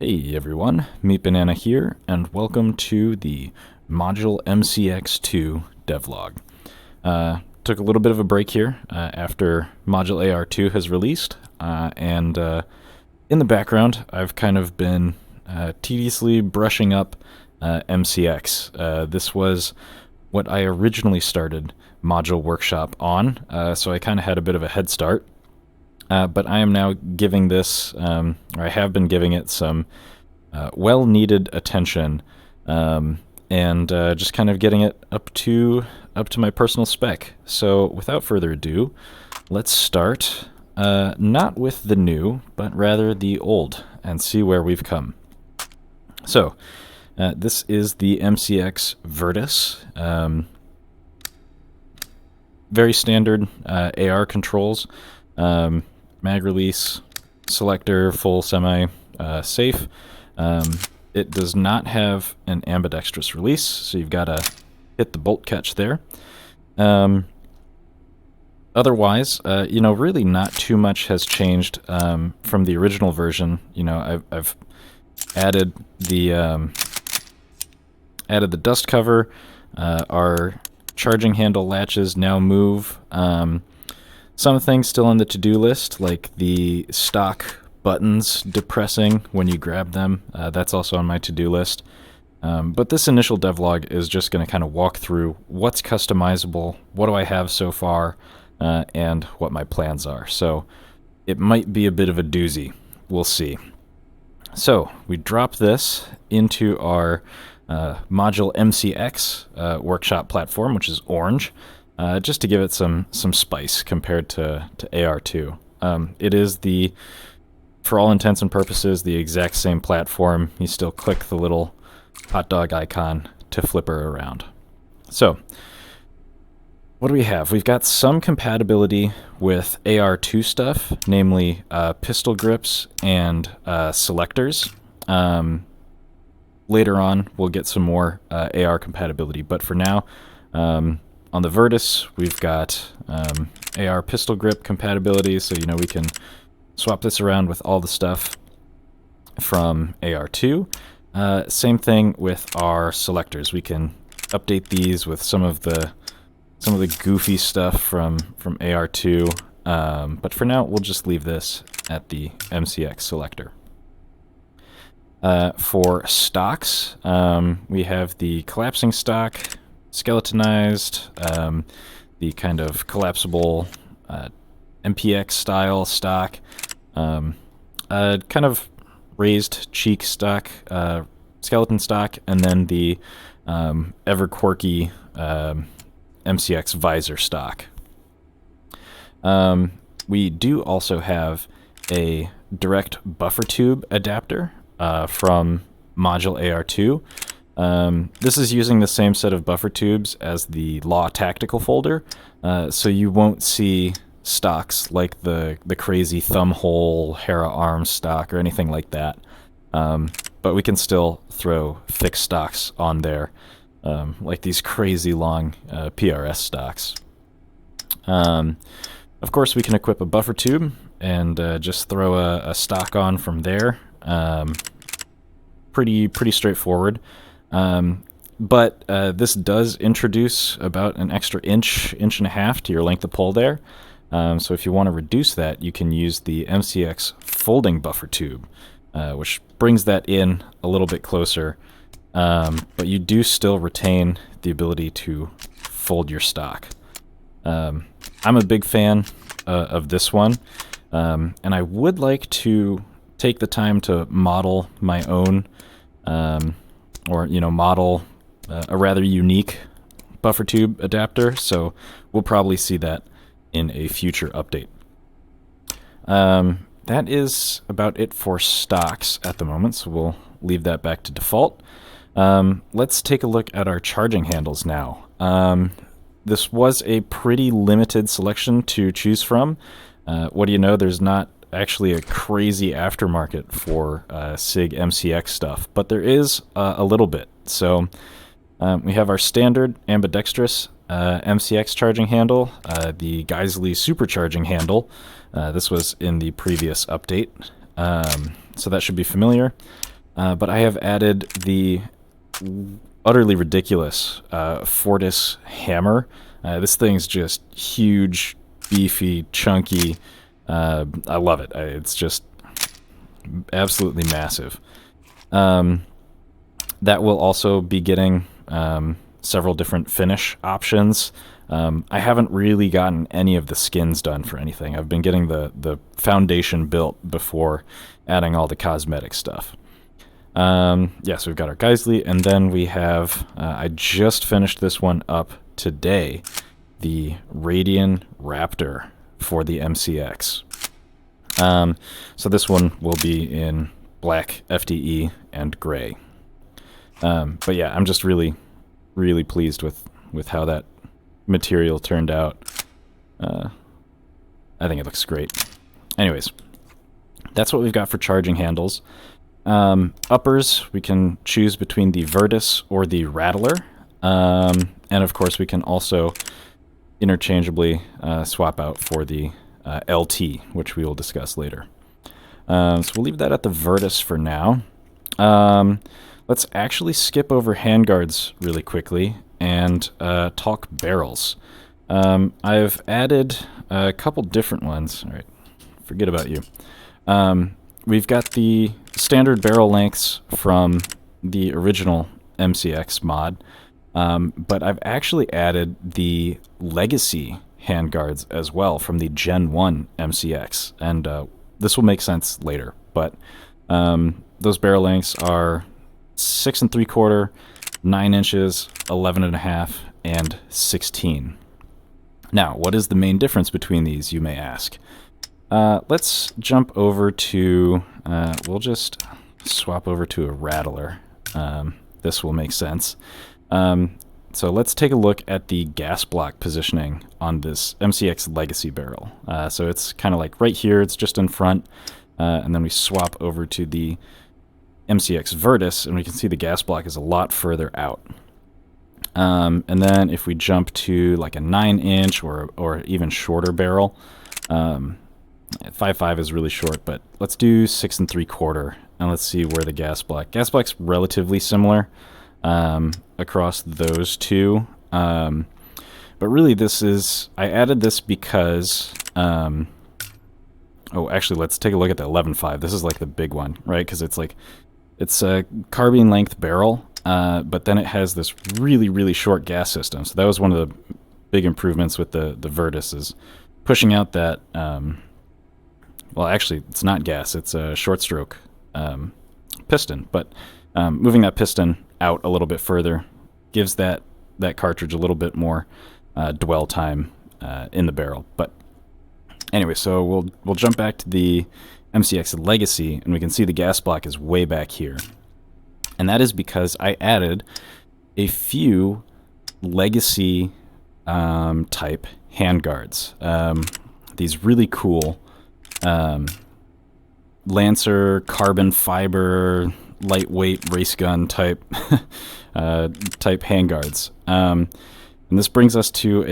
Hey everyone, Meat Banana here, and welcome to the ModulMCX2 devlog. Took a little bit of a break here after Module AR2 has released, and in the background I've kind of been tediously brushing up MCX. This was what I originally started Module Workshop on, so I kind of had a bit of a head start. But I am now giving this, or I have been giving it some well-needed attention, and just kind of getting it up to my personal spec. So without further ado, let's start not with the new, but rather the old, and see where we've come. So this is the MCX Verus. Very standard AR controls. Mag release, selector, full semi safe. It does not have an ambidextrous release, so you've got to hit the bolt catch there. Otherwise, really not too much has changed from the original version. I've added the dust cover. Our charging handle latches now move. Some things still on the to-do list, like the stock buttons depressing when you grab them. That's also on my to-do list. But this initial devlog is just going to kind of walk through what's customizable, what do I have so far, and what my plans are. So it might be a bit of a doozy. We'll see. So we drop this into our ModulMCX workshop platform, which is orange. Just to give it some spice compared to AR2. It is for all intents and purposes, the exact same platform. You still click the little hot dog icon to flip her around. So, what do we have? We've got some compatibility with AR2 stuff, namely pistol grips and selectors. Later on, we'll get some more AR compatibility, but for now, on the Verus, we've got AR pistol grip compatibility, so we can swap this around with all the stuff from AR2. Same thing with our selectors. We can update these with some of the goofy stuff from AR2, but for now we'll just leave this at the MCX selector. For stocks, we have the collapsing stock, skeletonized, the kind of collapsible MPX style stock, kind of raised cheek stock, skeleton stock, and then the ever quirky MCX visor stock. We do also have a direct buffer tube adapter from Module AR2. This is using the same set of buffer tubes as the Law Tactical folder, so you won't see stocks like the crazy thumbhole Hera arms stock or anything like that. But we can still throw fixed stocks on there, like these crazy long PRS stocks. Of course, we can equip a buffer tube and just throw a stock on from there. Pretty straightforward. But this does introduce about an extra inch and a half to your length of pole there. So if you want to reduce that, you can use the MCX folding buffer tube, which brings that in a little bit closer. But you do still retain the ability to fold your stock. I'm a big fan of this one, and I would like to take the time to model my own, model a rather unique buffer tube adapter, so we'll probably see that in a future update. That is about it for stocks at the moment, so we'll leave that back to default. Let's take a look at our charging handles now. This was a pretty limited selection to choose from. What do you know, there's not actually a crazy aftermarket for Sig MCX stuff, but there is a little bit. So we have our standard ambidextrous MCX charging handle, the Geisley supercharging handle. This was in the previous update. so that should be familiar. But I have added the utterly ridiculous Fortis hammer. This thing's just huge, beefy, chunky. I love it. It's just absolutely massive. That will also be getting several different finish options. I haven't really gotten any of the skins done for anything. I've been getting the foundation built before adding all the cosmetic stuff. Yeah, so we've got our Geisley, and then we have, I just finished this one up today, the Radian Raptor for the MCX. So this one will be in black FDE and gray. But yeah, I'm just really pleased with how that material turned out. I think it looks great. Anyways, that's what we've got for charging handles. Uppers, we can choose between the Verus or the Rattler. And of course we can also interchangeably swap out for the LT, which we will discuss later. So we'll leave that at the Verus for now. Let's actually skip over handguards really quickly and talk barrels. I've added a couple different ones. All right, forget about you. We've got the standard barrel lengths from the original MCX mod, but I've actually added the legacy handguards as well from the Gen 1 MCX, and this will make sense later, but those barrel lengths are 6 3/4, 9 inches, 11.5, and 16. Now, what is the main difference between these, you may ask? Let's jump over to, we'll just swap over to a Rattler. This will make sense. So let's take a look at the gas block positioning on this MCX Legacy barrel. So it's kind of like right here, it's just in front, and then we swap over to the MCX Verus, and we can see the gas block is a lot further out. And then if we jump to like a 9-inch or even shorter barrel, 5.5 is really short, but let's do 6 3/4, and let's see where the gas block's relatively similar across those two. But really I added this because, oh, actually, let's take a look at the 11.5. This is like the big one, right? Because it's a carbine length barrel, but then it has this really short gas system. So that was one of the big improvements with the Verus, is pushing out that, well, actually, it's not gas, it's a short stroke piston, but moving that piston out a little bit further gives that cartridge a little bit more dwell time in the barrel. But anyway, so we'll jump back to the MCX Legacy, and we can see the gas block is way back here. And that is because I added a few Legacy type handguards. These really cool Lancer carbon fiber lightweight race gun type type handguards. And this brings us to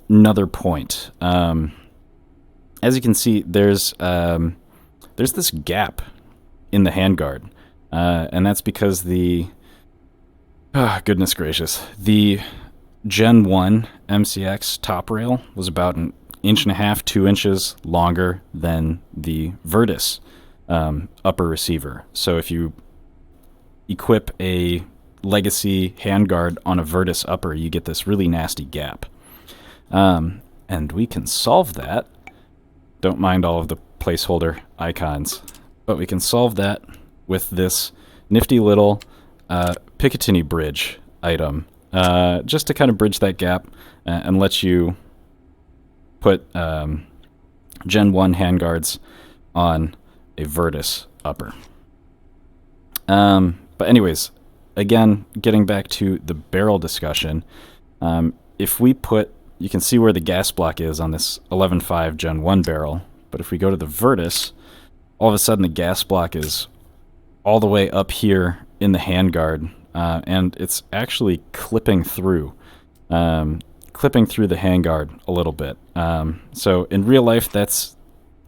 another point. As you can see, there's this gap in the handguard, and that's because goodness gracious, the Gen 1 MCX top rail was about 1.5 to 2 inches longer than the Verus upper receiver. So if you equip a Legacy handguard on a Verus upper, you get this really nasty gap. And we can solve that. Don't mind all of the placeholder icons, but we can solve that with this nifty little Picatinny bridge item, just to kind of bridge that gap and let you put Gen 1 handguards on a Verus upper. But anyways, again, getting back to the barrel discussion, if we put, you can see where the gas block is on this 11.5 Gen 1 barrel, but if we go to the Verus, all of a sudden the gas block is all the way up here in the handguard, and it's actually clipping through the handguard a little bit. So in real life, that's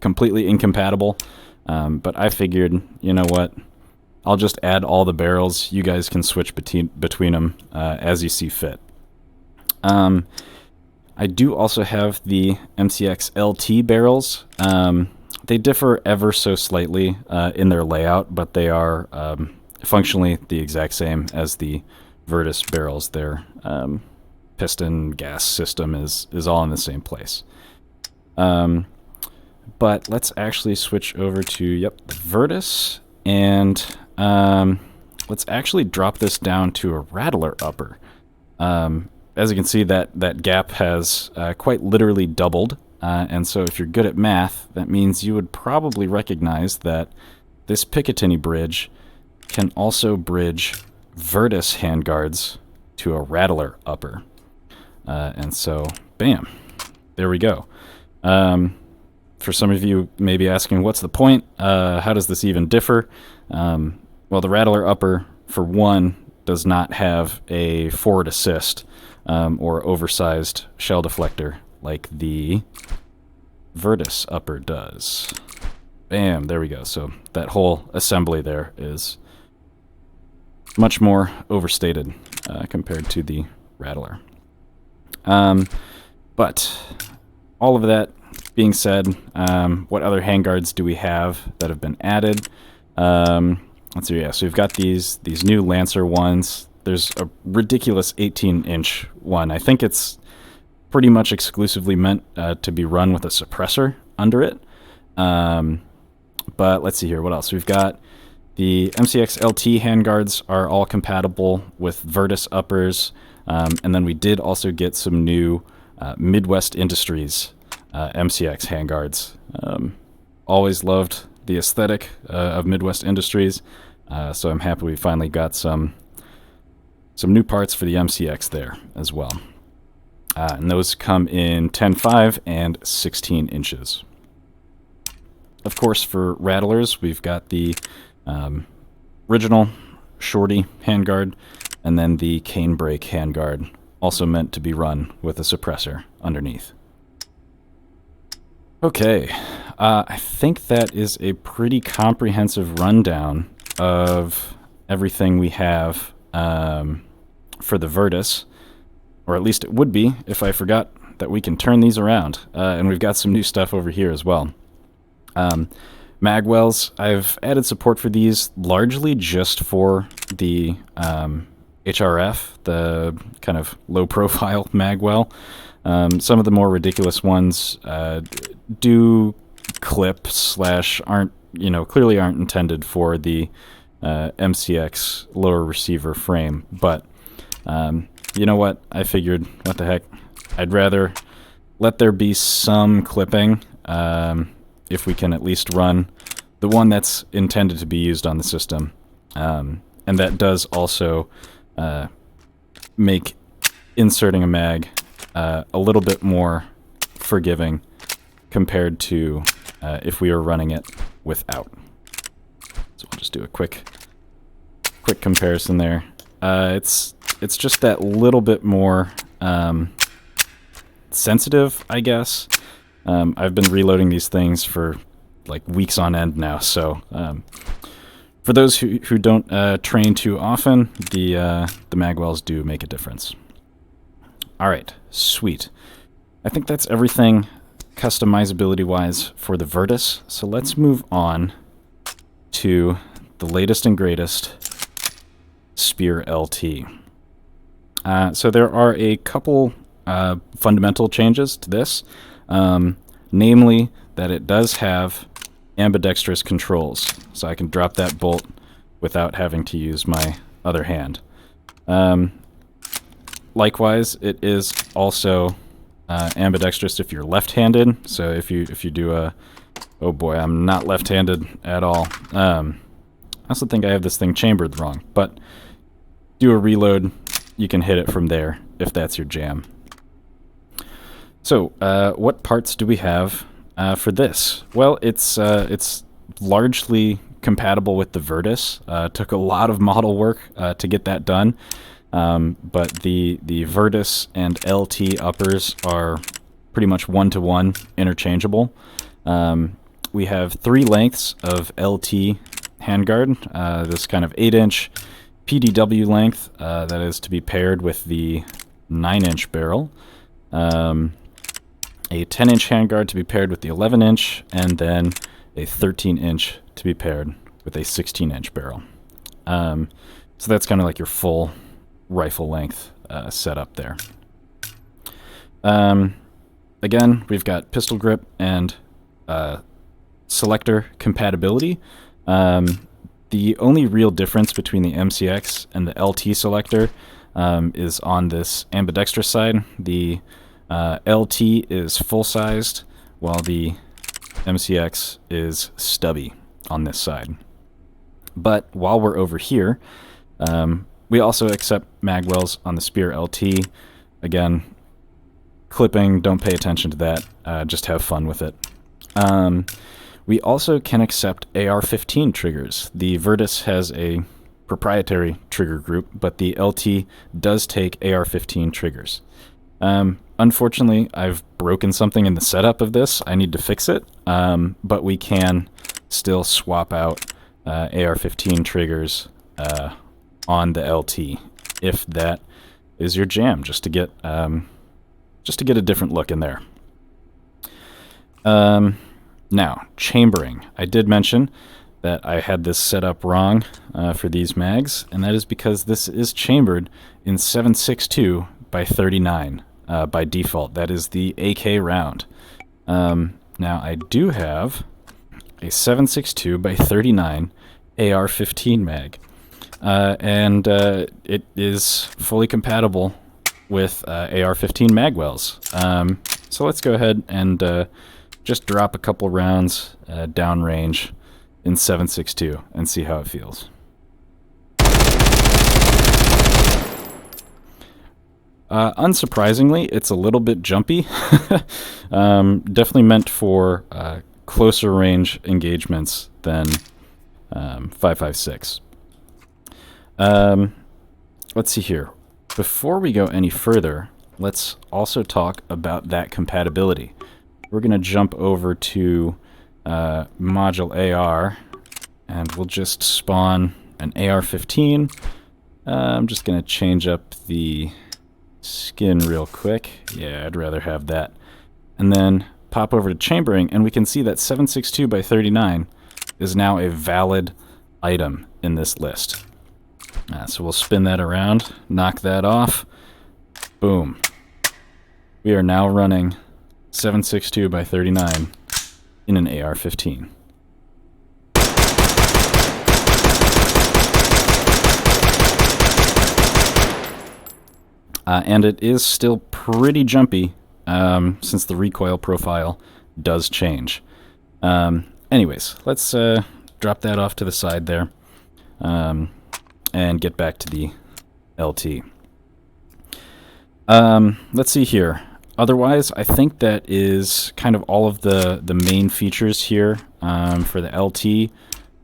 completely incompatible But I figured, you know what? I'll just add all the barrels. You guys can switch between them as you see fit. I do also have the MCX LT barrels. They differ ever so slightly in their layout, but they are functionally the exact same as the Verus barrels. Their piston gas system is all in the same place. But let's actually switch over to, the Verus, and let's actually drop this down to a rattler upper. As you can see, that gap has quite literally doubled, and so if you're good at math, that means you would probably recognize that this Picatinny bridge can also bridge Verus handguards to a rattler upper. And so, bam, there we go. For some of you maybe asking, what's the point? How does this even differ? Well, the rattler upper, for one, does not have a forward assist or oversized shell deflector like the Verus upper does. Bam, there we go. So that whole assembly there is much more overstated compared to the rattler. But all of that being said, what other handguards do we have that have been added? Let's see. Yeah, so we've got these new Lancer ones. There's a ridiculous 18-inch one. I think it's pretty much exclusively meant to be run with a suppressor under it. But let's see here. What else? We've got the MCX LT handguards are all compatible with Verus uppers. And then we did also get some new Midwest Industries MCX handguards. Always loved the aesthetic of Midwest Industries, so I'm happy we finally got some new parts for the MCX there as well. And those come in 10.5 and 16 inches. Of course, for rattlers, we've got the original Shorty handguard, and then the cane brake handguard, also meant to be run with a suppressor underneath. Okay, I think that is a pretty comprehensive rundown of everything we have for the Verus, or at least it would be if I forgot that we can turn these around, and we've got some new stuff over here as well. Magwells, I've added support for these largely just for the HRF, the kind of low-profile Magwell. Some of the more ridiculous ones do clip / aren't, clearly aren't intended for the MCX lower receiver frame. But you know what? I figured, what the heck? I'd rather let there be some clipping if we can at least run the one that's intended to be used on the system. And that does also make inserting a mag a little bit more forgiving compared to if we were running it without. So we'll just do a quick comparison there. It's just that little bit more sensitive, I guess. I've been reloading these things for like weeks on end now, so for those who don't train too often, the Magwells do make a difference. All right, sweet. I think that's everything customizability-wise for the Verus. So let's move on to the latest and greatest, Spear LT. So there are a couple fundamental changes to this, namely that it does have ambidextrous controls, so I can drop that bolt without having to use my other hand. Likewise, it is also ambidextrous if you're left-handed. So if you do a, oh boy, I'm not left-handed at all. I also think I have this thing chambered wrong, but do a reload, you can hit it from there if that's your jam. So what parts do we have for this? Well, it's largely compatible with the Verus. Took a lot of model work to get that done. But the Verus and LT uppers are pretty much one-to-one interchangeable. we have 3 lengths of LT handguard, this kind of 8-inch PDW length that is to be paired with the 9-inch barrel, a 10-inch handguard to be paired with the 11-inch, and then a 13-inch to be paired with a 16-inch barrel. So that's kind of like your full rifle length setup there. Again, we've got pistol grip and selector compatibility. The only real difference between the MCX and the LT selector is on this ambidextrous side. The LT is full-sized, while the MCX is stubby on this side. But while we're over here, we also accept Magwells on the Spear LT. Again, clipping, don't pay attention to that, just have fun with it. We also can accept AR-15 triggers. The Verus has a proprietary trigger group, but the LT does take AR-15 triggers. Unfortunately, I've broken something in the setup of this. I need to fix it, but we can still swap out AR-15 triggers on the LT if that is your jam, just to get a different look in there. Now, chambering. I did mention that I had this set up wrong for these mags, and that is because this is chambered in 7.62 by 39 by default. That is the AK round. Now, I do have a 7.62 by 39 AR-15 mag, and it is fully compatible with AR-15 Magwells. So let's go ahead and just drop a couple rounds downrange in 7.62 and see how it feels. Unsurprisingly, it's a little bit jumpy. Definitely meant for closer range engagements than 5.56. Let's see here. Before we go any further, let's also talk about that compatibility. We're going to jump over to Module AR, and we'll just spawn an AR-15. I'm just going to change up the skin real quick. Yeah, I'd rather have that. And then pop over to chambering, and we can see that 7.62 by 39 is now a valid item in this list. So we'll spin that around, knock that off. Boom. We are now running 7.62 by 39 in an AR-15. And it is still pretty jumpy since the recoil profile does change. Anyways, let's drop that off to the side there and get back to the LT. Let's see here. Otherwise, I think that is kind of all of the main features here for the LT.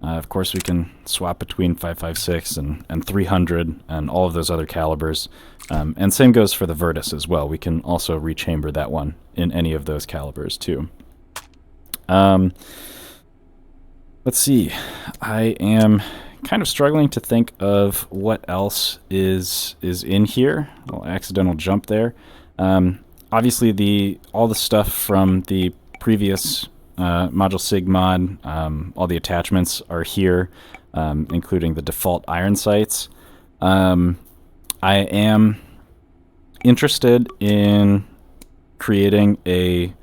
Of course, we can swap between 5.56 and 300 and all of those other calibers. And same goes for the Verus as well. We can also rechamber that one in any of those calibers too. Let's see. I am kind of struggling to think of what else is in here. A little accidental jump there. Obviously, all the stuff from the previous ModulSig mod, all the attachments are here, including the default iron sights. I am interested in creating the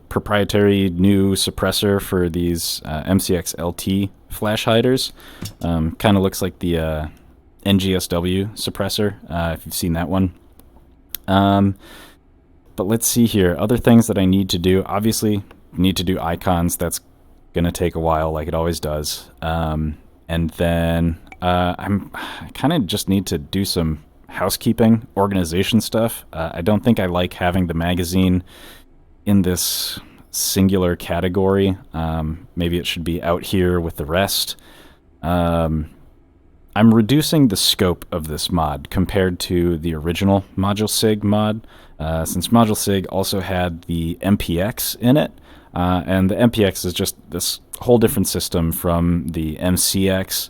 proprietary new suppressor for these MCX LT flash hiders. Kind of looks like the NGSW suppressor, if you've seen that one. But let's see here. Other things that I need to do. Obviously, need to do icons. That's going to take a while, like it always does. And then I kind of just need to do some housekeeping, organization stuff. I don't think I like having the magazine in this singular category. Maybe it should be out here with the rest. I'm reducing the scope of this mod compared to the original ModulSig mod. Since ModulSig also had the MPX in it, And the MPX is just this whole different system from the MCX,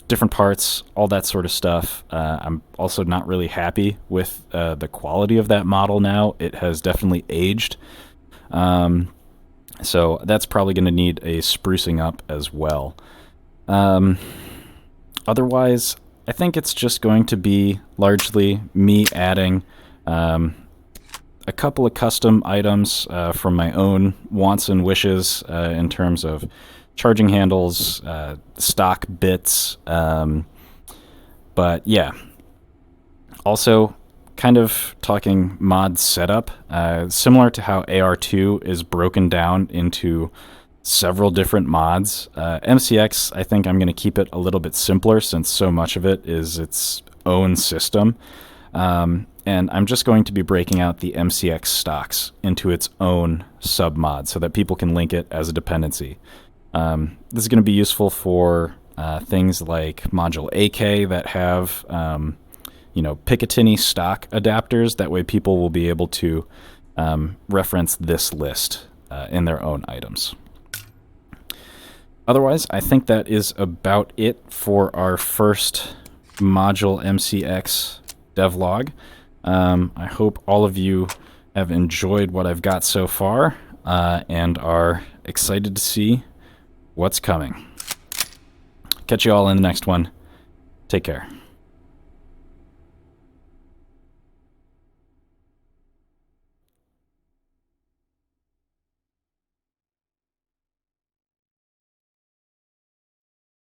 different parts, all that sort of stuff. I'm also not really happy with the quality of that model now. It has definitely aged. So that's probably going to need a sprucing up as well. Otherwise, I think it's just going to be largely me adding a couple of custom items from my own wants and wishes in terms of charging handles, stock bits, but yeah. Also, kind of talking mod setup, similar to how AR2 is broken down into several different mods. MCX, I think I'm going to keep it a little bit simpler since so much of it is its own system. And I'm just going to be breaking out the MCX stocks into its own submod so that people can link it as a dependency. This is going to be useful for things like ModulAK that have Picatinny stock adapters. That way people will be able to reference this list in their own items. Otherwise, I think that is about it for our first ModulMCX devlog. I hope all of you have enjoyed what I've got so far and are excited to see what's coming. Catch you all in the next one. Take care.